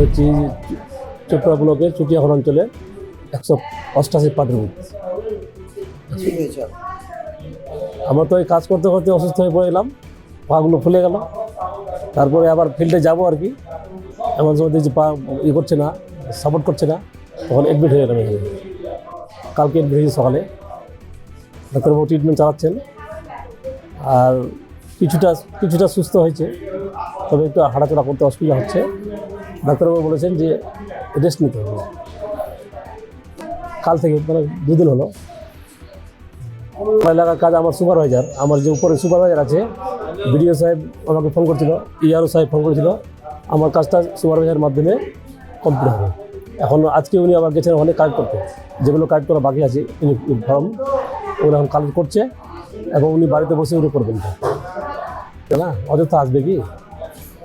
হচ্ছে চোপড়া ব্লকের চুটিয়াখড় অঞ্চলে 188 পাটের বুথ। কি হয়েছে? আমরা তো এই কাজ করতে করতে অসুস্থ হয়ে পড়ে গেলাম, পাগুলো ফুলে গেল। তারপরে আবার ফিল্ডে যাবো আর কি, এমন সময় দেখছি পা করছে না, সাপোর্ট করছে না, তখন অ্যাডমিট হয়ে গেলাম এখানে। কালকে অ্যাডমিট হয়েছে সকালে, ডাক্তারবাবু ট্রিটমেন্ট চালাচ্ছেন। আর কিছুটা সুস্থ হয়েছে, তবে একটু হাঁটাচলা করতে অসুবিধা হচ্ছে। ডাক্তারবাবু বলেছেন যে রেস্ট নিতে হবে। কাল থেকে মানে 2 দিন হলো। আমার এলাকার কাজ আমার সুপারভাইজার, আমার যে উপরে সুপারভাইজার আছে, বিডিও সাহেব আমাকে ফোন করছিল, ইআরও সাহেব ফোন করেছিল, আমার কাজটা সুপারভাইজারের মাধ্যমে কমপ্লিট হবে। এখন আজকে উনি আবার গেছেন ওখানে কাজ করতে, যেগুলো কাজ করা বাকি আছে ফর্ম ওগুলো এখন কালেক্ট করছে, এবং উনি বাড়িতে বসে উনি করবেন না। অযথা আসবে কি?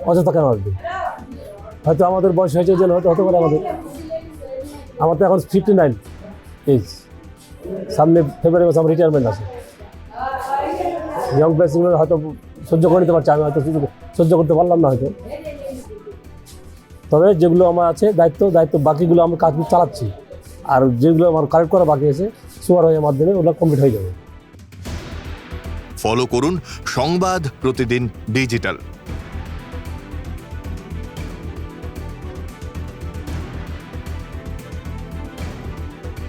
অযথা কেন আসবে? হয়তো আমাদের বয়স হয়েছে যে হয়তো হতে পারে আমার তো এখন 59 এজ, সামনে ফেব্রুয়ারি মাসে আমার রিটায়ারমেন্ট আছে। ইয়ং প্লেসিংগুলো হয়তো সহ্য করে নিতে পারছি, আমি হয়তো সহ্য করতে পারলাম না হয়তো। তবে যেগুলো আমার আছে দায়িত্ব বাকিগুলো আমি কাজ চালাচ্ছি, আর যেগুলো আমার কালেক্ট করা বাকি আছে সুপারভাইজারের মাধ্যমে ওগুলো কমপ্লিট হয়ে যাবে। ফলো করুন সংবাদ প্রতিদিন ডিজিটাল।